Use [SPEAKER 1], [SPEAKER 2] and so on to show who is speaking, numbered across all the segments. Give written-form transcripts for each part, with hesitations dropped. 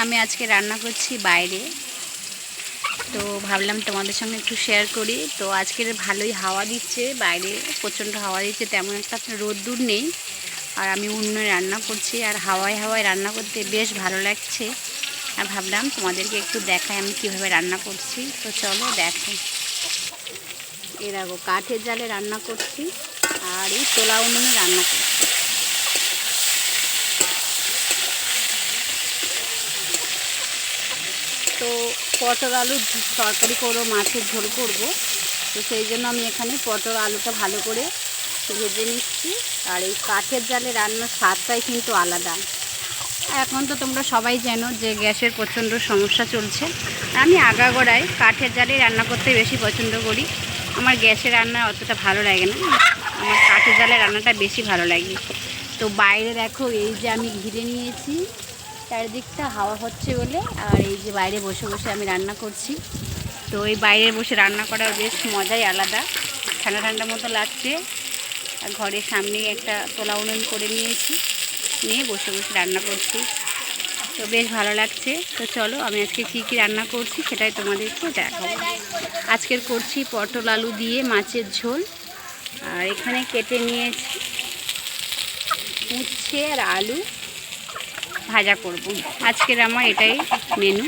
[SPEAKER 1] আমি আজকে রান্না করছি বাইরে, তো ভাবলাম তোমাদের সঙ্গে একটু শেয়ার করি। তো আজকের ভালোই হাওয়া দিচ্ছে, বাইরে প্রচণ্ড হাওয়া দিচ্ছে, তেমন একটা রোদ্দুর নেই। আর আমি উনুনে রান্না করছি, আর হাওয়ায় হাওয়ায় রান্না করতে বেশ ভালো লাগছে। আর ভাবলাম তোমাদেরকে একটু দেখাই আমি কীভাবে রান্না করছি। তো চলো দেখো, দেখো কাঠের জালে রান্না করছি, আর এই তোলা উনুনে রান্না করছি। তো পটল আলুর তরকারি করবো, মাছের ঝোল করব। তো সেই জন্য আমি এখানে পটল আলুটা ভালো করে ভেজে নিচ্ছি। আর এই কাঠের জালে রান্নার স্বাদটাই কিন্তু আলাদা। এখন তো তোমরা সবাই জানো যে গ্যাসের প্রচণ্ড সমস্যা চলছে। আমি আগাগোড়ায় কাঠের জালে রান্না করতে বেশি পছন্দ করি। আমার গ্যাসের রান্না অতটা ভালো লাগে না, আমার কাঠের জালে রান্নাটা বেশি ভালো লাগে। তো বাইরে দেখো, এই যে আমি ঘিরে নিয়েছি, চারিদিকটা হাওয়া হচ্ছে বলে। আর এই যে বাইরে বসে বসে আমি রান্না করছি। তো এই বাইরে বসে রান্না করার বেশ মজাই আলাদা, ঠান্ডা ঠান্ডা মতো লাগছে। আর ঘরের সামনে একটা তোলা উনুন করে নিয়েছি, নিয়ে বসে বসে রান্না করছি। তো বেশ ভালো লাগছে। তো চলো আমি আজকে কী কী রান্না করছি সেটাই তোমাদেরকে দেখাবো। আজকের করছি পটল আলু দিয়ে মাছের ঝোল। আর এখানে কেটে নিয়েছি উচ্ছে আর আলু ভাজা করব। আজকের আমার এটাই মেনু।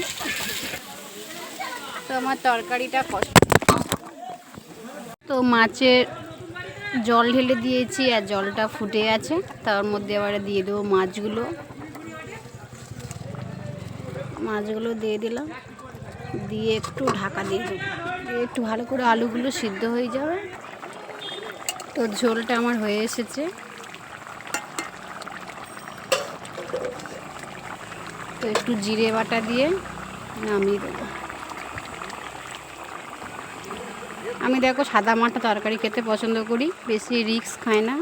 [SPEAKER 1] তো আমার তরকারিটা তো মাছের জল ঢেলে দিয়েছি, আর জলটা ফুটে আছে, তার মধ্যে আবার দিয়ে দেবো মাছগুলো দিয়ে দিলাম, দিয়ে একটু ঢাকা দিয়ে দেবো, একটু ভালো করে আলুগুলো সিদ্ধ হয়ে যাবে। তো ঝোলটা আমার হয়ে এসেছে। তো একটু জিরে বাটা দিয়ে নামিয়ে দেবো। আমি দেখো সাদা মাটা তরকারি খেতে পছন্দ করি, বেশি রিস্ক খাই না,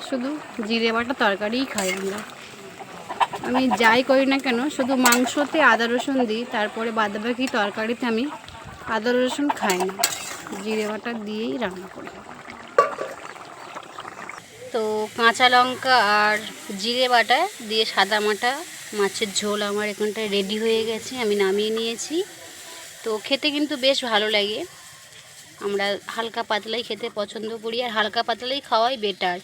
[SPEAKER 1] শুধু জিরে বাটা তরকারিই খাই আমরা। আমি যাই করি না কেন, শুধু মাংসতে আদা রসুন দিই, তারপরে বাদবাকি তরকারিতে আমি আদা রসুন খাই না, জিরে বাটা দিয়েই রান্না করি। তো কাঁচা লঙ্কা আর জিরে বাটা দিয়ে সাদা মাটা মাছের ঝোল আমার এখানটায় রেডি হয়ে গেছে, আমি নামিয়ে নিয়েছি। তো খেতে কিন্তু বেশ ভালো লাগে। আমরা হালকা পাতলাই খেতে পছন্দ করি, আর হালকা পাতলাই খাওয়াই বেটার।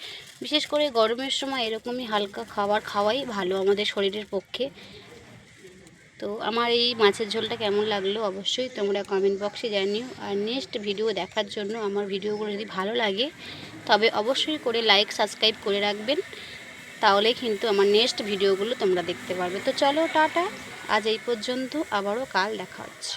[SPEAKER 1] বিশেষ করে গরমের সময় এরকমই হালকা খাবার খাওয়াই ভালো আমাদের শরীরের পক্ষে। তো আমার এই মাছের ঝোলটা কেমন লাগলো অবশ্যই তোমরা কমেন্ট বক্সে জানিও। আর নেক্সট ভিডিও দেখার জন্য আমার ভিডিওগুলো যদি ভালো লাগে তবে অবশ্যই করে লাইক সাবস্ক্রাইব করে রাখবেন, তাহলে কিন্তু আমার নেক্সট ভিডিওগুলো তোমরা দেখতে পারবে। তো চলো টাটা, আজ এই পর্যন্ত, আবারও কাল দেখা হচ্ছে।